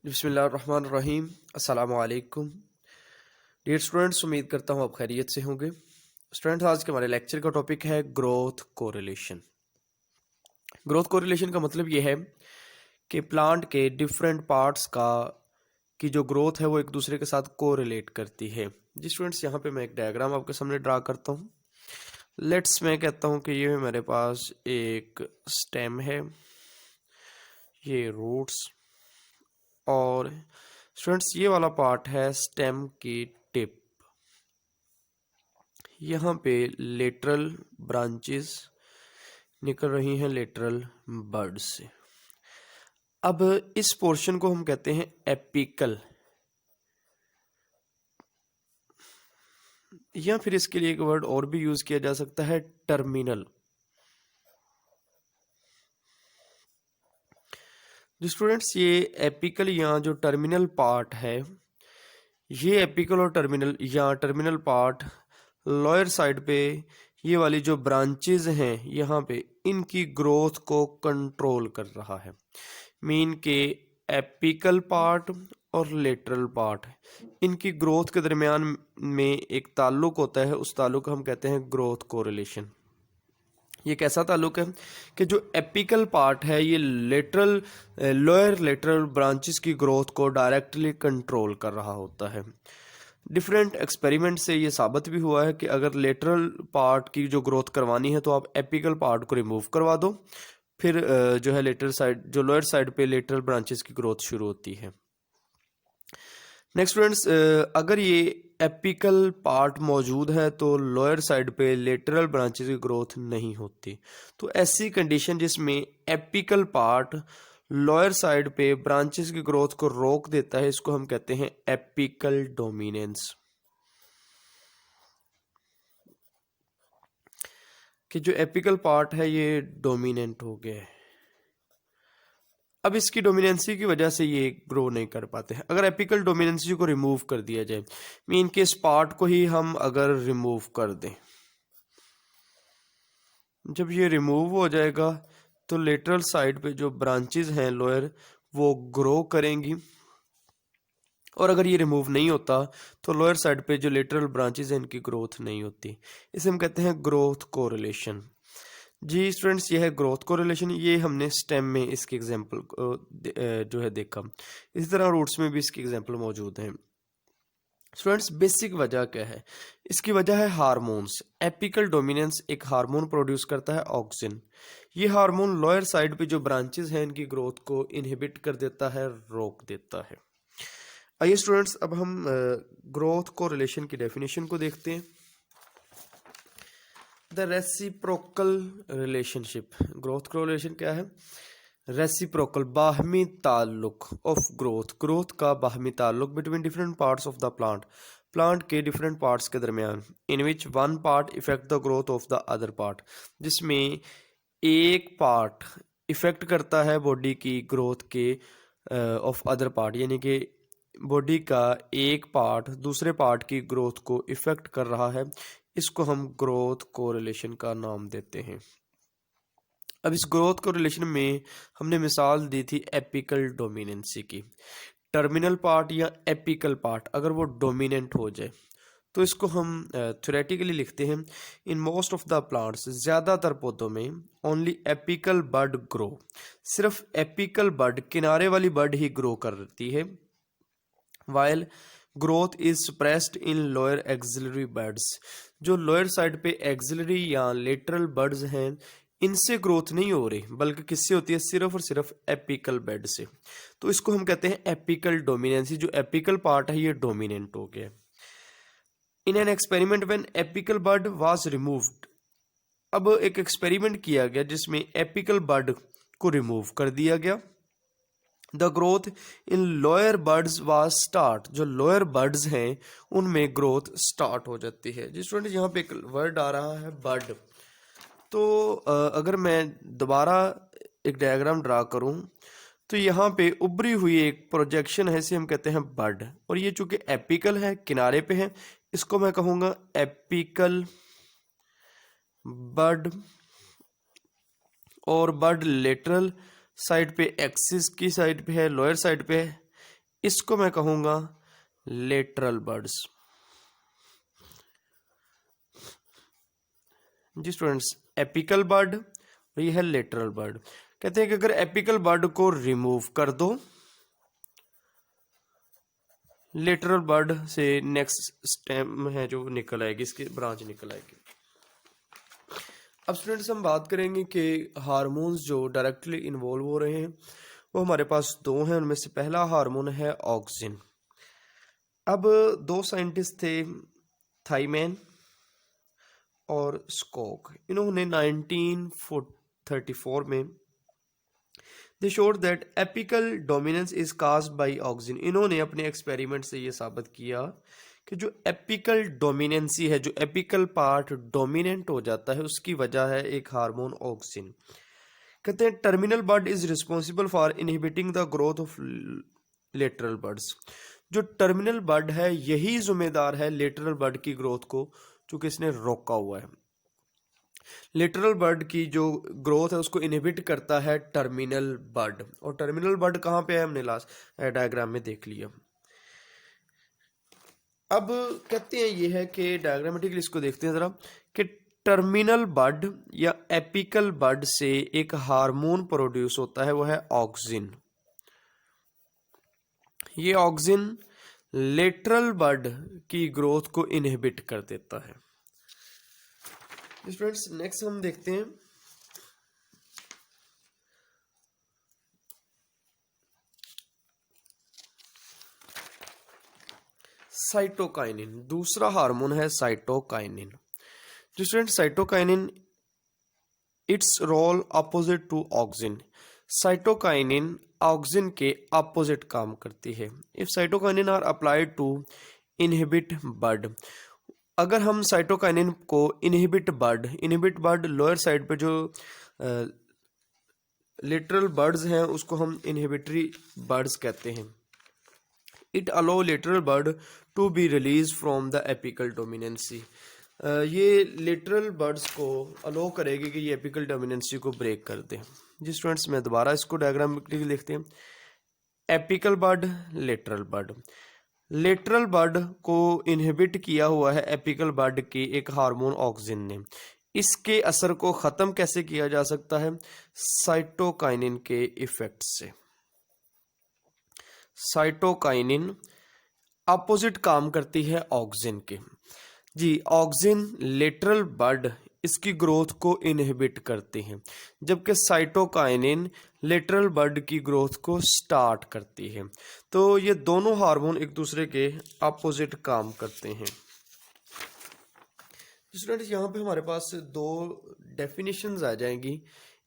बिस्मिल्लाहिर्रहमानिर्रहीम। अस्सलाम वालेकुम डियर स्टूडेंट्स, उम्मीद करता हूँ आप खैरियत से होंगे। स्टूडेंट्स, आज के हमारे लेक्चर का टॉपिक है ग्रोथ कोरिलेशन। ग्रोथ कोरिलेशन का मतलब ये है कि प्लांट के डिफरेंट पार्ट्स का की जो ग्रोथ है वो एक दूसरे के साथ कोरिलेट करती है। जी स्टूडेंट्स, यहाँ पे मैं एक डायग्राम आपके सामने ड्रा करता हूँ। लेट्स मैं कहता हूँ कि ये मेरे पास एक स्टेम है, ये रूट्स, और स्टूडेंट्स ये वाला पार्ट है स्टेम की टिप। यहाँ पे लेटरल ब्रांचेस निकल रही हैं लेटरल बड से। अब इस पोर्शन को हम कहते हैं एपिकल, या फिर इसके लिए एक वर्ड और भी यूज किया जा सकता है, टर्मिनल। जो स्टूडेंट्स ये एपिकल या जो टर्मिनल पार्ट है, ये एपिकल और टर्मिनल या टर्मिनल पार्ट लोअर साइड पे ये वाली जो ब्रांचेज हैं यहाँ पे, इनकी ग्रोथ को कंट्रोल कर रहा है। मीन के एपिकल पार्ट और लेटरल पार्ट, इनकी ग्रोथ के दरमियान में एक ताल्लुक होता है, उस ताल्लुक को हम कहते हैं ग्रोथ कोरिलेशन। ये कैसा ताल्लुक है कि जो एपिकल पार्ट है ये लेटरल लोअर लेटरल ब्रांचेस की ग्रोथ को डायरेक्टली कंट्रोल कर रहा होता है। डिफरेंट एक्सपेरिमेंट से ये साबित भी हुआ है कि अगर लेटरल पार्ट की जो ग्रोथ करवानी है तो आप एपिकल पार्ट को रिमूव करवा दो, फिर जो है लेटरल साइड, जो लोअर साइड पे लेटरल ब्रांचेस की ग्रोथ शुरू होती है। नेक्स्ट स्टूडेंट्स, अगर ये एपिकल पार्ट मौजूद है तो लोअर साइड पे लेटरल ब्रांचेस की ग्रोथ नहीं होती। तो ऐसी कंडीशन जिसमें एपिकल पार्ट लोअर साइड पे ब्रांचेस की ग्रोथ को रोक देता है, इसको हम कहते हैं एपिकल डोमिनेंस। कि जो एपिकल पार्ट है ये डोमिनेंट हो गया है। अब इसकी डोमिनेंसी की वजह से ये ग्रो नहीं कर पाते हैं। अगर एपिकल डोमिनेंसी को रिमूव कर दिया जाए, मीन के इस पार्ट को ही हम अगर रिमूव कर दें, जब ये रिमूव हो जाएगा तो लेटरल साइड पे जो ब्रांचेस हैं लोअर, वो ग्रो करेंगी। और अगर ये रिमूव नहीं होता तो लोअर साइड पे जो लेटरल ब्रांचेस हैं इनकी ग्रोथ नहीं होती। इसे हम कहते हैं ग्रोथ कोरिलेशन। जी स्टूडेंट्स, ये है ग्रोथ कोरिलेशन। ये हमने स्टेम में इसके एग्जांपल जो है देखा। इसी तरह रूट्स में भी इसके एग्जांपल मौजूद हैं। स्टूडेंट्स, बेसिक वजह क्या है? इसकी वजह है हार्मोन्स। एपिकल डोमिनेंस एक हार्मोन प्रोड्यूस करता है, ऑक्सिन। ये हार्मोन लोअर साइड पे जो ब्रांचेस हैं इनकी ग्रोथ को इनहिबिट कर देता है, रोक देता है। आइए स्टूडेंट्स, अब हम ग्रोथ कोरिलेशन की डेफिनेशन को देखते हैं। The reciprocal relationship. Growth correlation क्या है? रेसिप्रोकल, बाहमी ताल्लुक ऑफ ग्रोथ, ग्रोथ का बाहमी ताल्लुक between different parts of the plant, plant के डिफरेंट पार्ट्स के दरमियान, in which one part effect the growth of the other part, जिसमें एक पार्ट इफेक्ट करता है बॉडी की ग्रोथ के ऑफ अदर पार्ट, यानी कि बॉडी का एक पार्ट दूसरे पार्ट की ग्रोथ को इफेक्ट कर रहा है। इसको हम ग्रोथ कोरिलेशन का नाम देते हैं। अब इस ग्रोथ कोरिलेशन में हमने मिसाल दी थी एपिकल डोमिनेंसी की। टर्मिनल पार्ट या एपिकल पार्ट अगर वो डोमिनेंट हो जाए तो इसको हम थ्योरेटिकली लिखते हैं, in most of the plants, ज़्यादातर पौधों में, ओनली एपिकल बड ग्रो, सिर्फ एपिकल बड, किनारे वाली बड ही ग्रो करती है, while growth is suppressed in lower axillary birds, जो लोअर साइड पे एक्सिलरी या लेटरल बर्ड्स हैं इनसे ग्रोथ नहीं हो रही, बल्कि किससे होती है? सिर्फ और सिर्फ एपिकल बेड से। तो इसको हम कहते हैं एपिकल डोमिनेंसी। जो एपिकल पार्ट है ये डोमिनेंट हो गया। In an experiment when apical bud was removed, अब एक एक्सपेरिमेंट किया गया जिसमें एपिकल बर्ड को रिमूव कर दिया गया। The growth in lower birds was start, जो लोअर बर्ड्स हैं उनमें ग्रोथ स्टार्ट हो जाती है। जिस स्टूडेंट यहाँ पे एक वर्ड आ रहा है बर्ड, तो अगर मैं दोबारा एक डायग्राम ड्रा करूं तो यहाँ पे उभरी हुई एक प्रोजेक्शन है, इसे हम कहते हैं बर्ड। और ये चूंकि एपिकल है, किनारे पे है, इसको मैं कहूँगा एपिकल बर्ड। और बर्ड लेटरल साइड पे, एक्सिस की साइड पे है, लोअर साइड पे है, इसको मैं कहूँगा लेटरल बर्ड्स। जी स्टूडेंट्स, एपिकल बर्ड और ये है लेटरल बर्ड। कहते हैं कि अगर एपिकल बर्ड को रिमूव कर दो, लेटरल बर्ड से नेक्स्ट स्टेम है जो निकल आएगी, इसकी ब्रांच निकल आएगी। अब स्टूडेंट्स हम बात करेंगे कि हार्मोन्स जो डायरेक्टली इन्वॉल्व हो रहे हैं वो हमारे पास दो हैं। उनमें से पहला हार्मोन है ऑक्सिन। अब दो साइंटिस्ट थे, थाईमैन और स्कोक। इन्होंने 1934 में they showed that apical dominance is caused bye auxin. इन्होंने अपने एक्सपेरिमेंट से ये साबित किया कि जो एपिकल डोमिनेंसी है, जो एपिकल पार्ट डोमिनेंट हो जाता है, उसकी वजह है एक हार्मोन ऑक्सिन। कहते हैं terminal bud is responsible for inhibiting the growth of lateral buds. जो टर्मिनल बर्ड है यही जिम्मेदार है लेटरल बर्ड की ग्रोथ को, चूंकि इसने रोका हुआ है। लेटरल बर्ड की जो ग्रोथ है उसको इनहिबिट करता है टर्मिनल बर्ड। और टर्मिनल बर्ड कहाँ पे है हमने लास्ट डायग्राम में देख लिया। अब कहते हैं ये है कि डायग्रामेटिकली इसको देखते हैं जरा कि टर्मिनल बर्ड या एपिकल बर्ड से एक हार्मोन प्रोड्यूस होता है, वो है ऑक्सिन। ये ऑक्सिन लेटरल बर्ड की ग्रोथ को इनहिबिट कर देता है। स्टूडेंट्स नेक्स्ट हम देखते हैं साइटोकाइनिन। दूसरा हार्मोन है साइटोकाइनिन। जो student cytokinin its role opposite to auxin. Cytokinin auxin के अपोजिट काम करती है। If cytokinin are applied to inhibit bud, अगर हम साइटोकाइनिन को इनहिबिट बर्ड लोअर साइड पे जो लिटरल बर्ड्स हैं उसको हम इनहिबिटरी बर्ड्स कहते हैं। It allow lateral bud to be release from the apical dominance. ये लिटरल बर्ड्स को अलाउ करेगी कि ये एपिकल डोमिनेंसी को ब्रेक कर दें। जी स्टूडेंट्स मैं दोबारा इसको डायग्राम लिखते हैं। Apical bud, lateral bird. Lateral bud को इनहिबिट किया हुआ है एपिकल बर्ड की एक हार्मोन ऑक्सिन ने। इसके असर को ख़त्म कैसे किया जा सकता है? साइटोकाइनिन के इफेक्ट से। साइटोकाइनिन अपोजिट काम करती है ऑक्सिन के। जी ऑक्सिन लेटरल बर्ड इसकी ग्रोथ को इनहिबिट करते हैं, जबकि साइटोकाइनिन लेटरल बर्ड की ग्रोथ को स्टार्ट करती है। तो ये दोनों हार्मोन एक दूसरे के अपोजिट काम करते हैं। स्टूडेंट्स यहाँ पे हमारे पास दो डेफिनेशंस आ जाएंगी।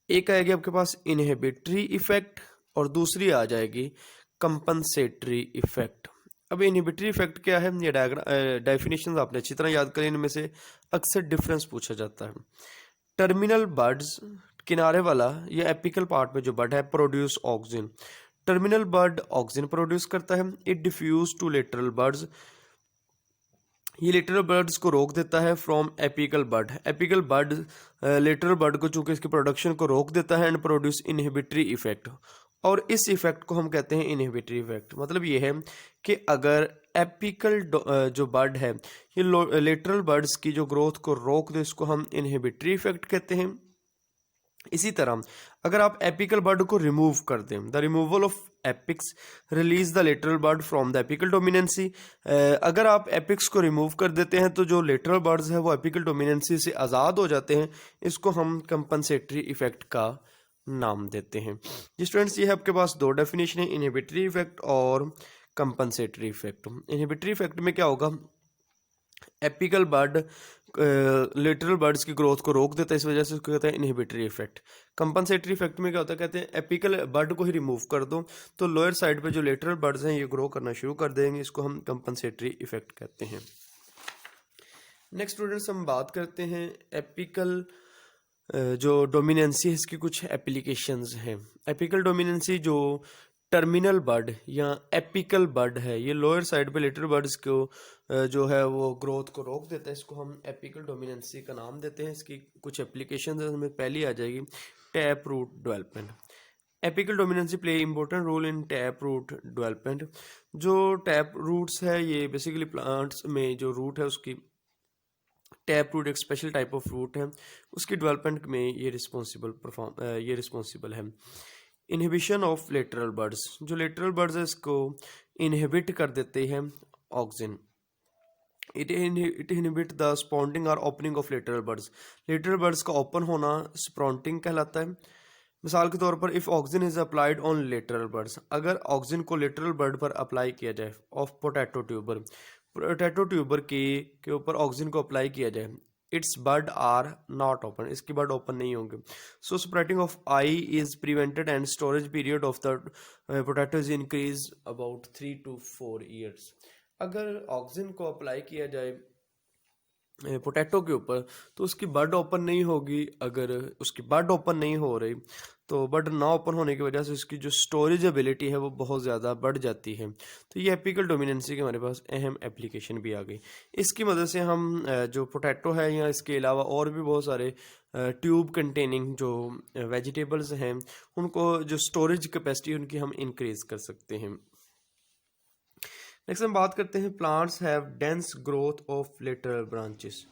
एक आएगी आपके पास इनहिबिटरी इफेक्ट और दूसरी आ जाएगी कंपनसेटरी इफेक्ट। अब इनहिबिटरी इफेक्ट क्या है, ये डेफिनेशंस आपने अच्छी तरह याद करें। इनमें से अक्सर डिफरेंस पूछा जाता है। टर्मिनल बर्ड्स, किनारे वाला या एपिकल पार्ट में जो बर्ड है, produce auxin. Terminal bud auxin produce करता है। It diffuse to lateral buds, ये लेटरल बर्ड्स को रोक देता है from apical bud. Apical bud lateral bud को चूंकि इसकी प्रोडक्शन को रोक देता है एंड प्रोड्यूस इनहिबिटरी इफेक्ट। और इस इफेक्ट को हम कहते हैं इनहिबिटरी इफेक्ट। मतलब ये है कि अगर एपिकल जो बर्ड है ये लेटरल बर्ड्स की जो ग्रोथ को रोक दे, इसको हम इनहिबिटरी इफेक्ट कहते हैं। इसी तरह अगर आप एपिकल बर्ड को रिमूव कर दें, the removal of apex release the lateral bud from the apical dominance. अगर आप एपिक्स को रिमूव कर देते हैं तो जो लेटरल बर्ड्स हैं वो एपिकल डोमिनेंसी से आज़ाद हो जाते हैं। इसको हम कंपनसेटरी इफेक्ट का नाम देते हैं। जी स्टूडेंट्स ये है आपके पास दो डेफिनेशन है, इनहिबिटरी इफेक्ट और कंपनसेटरी इफेक्ट। इनहिबिटरी इफेक्ट में क्या होगा, एपिकल बर्ड लेटरल बर्ड्स की ग्रोथ को रोक देता है, इस वजह से उसको कहते हैं इनहिबिटरी इफेक्ट। कंपनसेटरी इफेक्ट में क्या होता है, कहते हैं एपिकल बर्ड को ही रिमूव कर दो तो लोअर साइड पे जो लेटरल बर्ड्स हैं ये ग्रो करना शुरू कर देंगे, इसको हम कंपनसेटरी इफेक्ट कहते हैं। नेक्स्ट स्टूडेंट्स हम बात करते हैं एपिकल जो डोमिनेंसी है इसकी कुछ एप्लीकेशंस हैं। एपिकल डोमिनेंसी जो टर्मिनल बर्ड या एपिकल बर्ड है, ये लोअर साइड पे लेटरल बर्ड्स को जो है वो ग्रोथ को रोक देता है, इसको हम एपिकल डोमिनेंसी का नाम देते हैं। इसकी कुछ एप्लीकेशंस है, उसमें पहली आ जाएगी tap root development. Apical dominance play important role in tap root development. जो टैप रूट्स है ये बेसिकली प्लांट्स में जो रूट है उसकी टैप रूट एक स्पेशल टाइप ऑफ रूट है, उसकी डेवलपमेंट में ये रिस्पॉन्सिबल है। इनहिबिशन ऑफ लेटरल बर्ड्स, जो लेटरल बर्ड्स है इसको इनहिबिट कर देते हैं auxin. It inhibit the sprouting और opening of lateral buds. Lateral buds का ओपन होना स्पॉन्टिंग कहलाता है। मिसाल के तौर पर if auxin is applied on lateral birds, अगर ऑक्सिन को लेटरल बर्ड पर अप्लाई किया जाए ऑफ पोटैटो ट्यूबर के ऊपर ऑक्सिन को अप्लाई किया जाए, its bud are not open, इसकी बर्ड ओपन नहीं होंगे। So spreading of eye is prevented and storage period of the potato is increase about 3 to 4 years। अगर ऑक्सिन को अप्लाई किया जाए पोटैटो के ऊपर तो उसकी बड ओपन नहीं होगी। अगर उसकी बड ओपन नहीं हो रही तो बड ना ओपन होने की वजह से उसकी जो स्टोरेज एबिलिटी है वो बहुत ज़्यादा बढ़ जाती है। तो ये एपिकल डोमिनेंसी के हमारे पास अहम एप्लीकेशन भी आ गई। इसकी मदद से हम जो पोटैटो है या इसके अलावा और भी बहुत सारे ट्यूब कंटेनिंग जो वेजिटेबल्स हैं उनको जो स्टोरेज कैपेसिटी उनकी हम इंक्रीज कर सकते हैं। नेक्स्ट हम बात करते हैं plants have dense growth of lateral branches,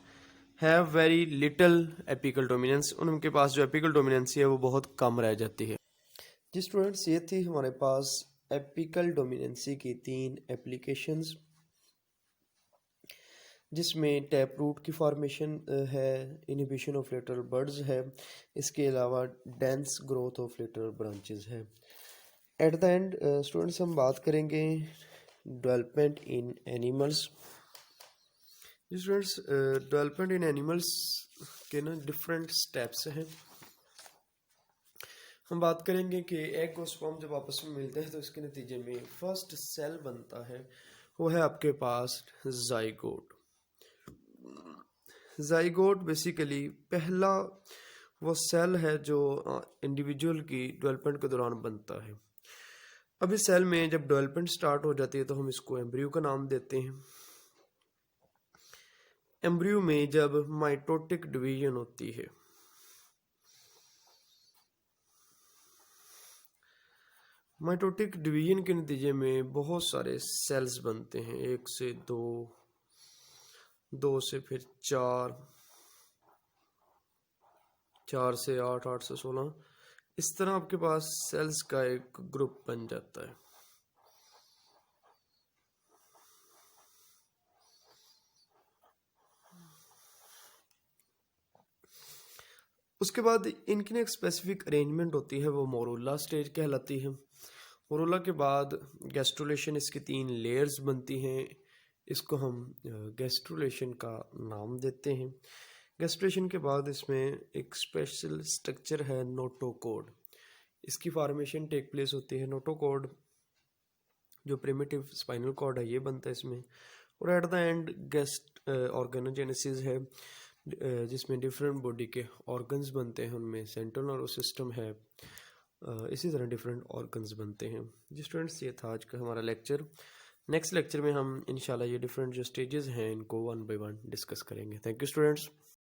have very little apical dominance, उनके पास जो एपिकल डोमिनेंसी है वो बहुत कम रह जाती है। जी स्टूडेंट्स, ये थी हमारे पास एपिकल डोमिनेंसी की 3 एप्लीकेशंस, जिसमें टैप रूट की फॉर्मेशन है, इनहिबिशन ऑफ लेटरल बर्ड्स है, इसके अलावा dense growth of lateral branches है। एट द एंड स्टूडेंट्स हम बात करेंगे development in animals. Students, development in animals के ना डिफरेंट स्टेप्स हैं। हम बात करेंगे कि एग और स्पर्म जब आपस में मिलते हैं तो इसके नतीजे में फर्स्ट सेल बनता है, वो है आपके पास जाइगोट। जाइगोट बेसिकली पहला वो सेल है जो इंडिविजुअल की डेवलपमेंट के दौरान बनता है। अब इस सेल में जब डेवलपमेंट स्टार्ट हो जाती है तो हम इसको एम्ब्रियो का नाम देते हैं। एम्ब्रियो में जब माइटोटिक डिवीजन होती है, माइटोटिक डिवीजन के नतीजे में बहुत सारे सेल्स बनते हैं, 1 से 2, 2 से फिर 4, 4 से 8, 8 से 16, इस तरह आपके पास सेल्स का एक ग्रुप बन जाता है। उसके बाद इनकी एक स्पेसिफिक अरेंजमेंट होती है, वो मोरूला स्टेज कहलाती है। मोरूला के बाद गैस्ट्रुलेशन, इसकी 3 लेयर्स बनती हैं, इसको हम गैस्ट्रुलेशन का नाम देते हैं। गैस्ट्रुलेशन के बाद इसमें एक स्पेशल स्ट्रक्चर है नोटोकॉर्ड, इसकी फॉर्मेशन टेक प्लेस होती है। नोटोकॉर्ड जो प्रिमिटिव स्पाइनल कॉर्ड है ये बनता है इसमें। और at the end guest organogenesis है, जिसमें डिफरेंट बॉडी के ऑर्गन्स बनते हैं, उनमें सेंट्रल नर्वस सिस्टम है, इसी तरह डिफरेंट ऑर्गन्स बनते हैं। जी स्टूडेंट्स, ये था आज का हमारा लेक्चर। नेक्स्ट लेक्चर में हम इंशाल्लाह ये डिफरेंट जो स्टेजेस हैं इनको 1 by 1 डिस्कस करेंगे। Thank you students.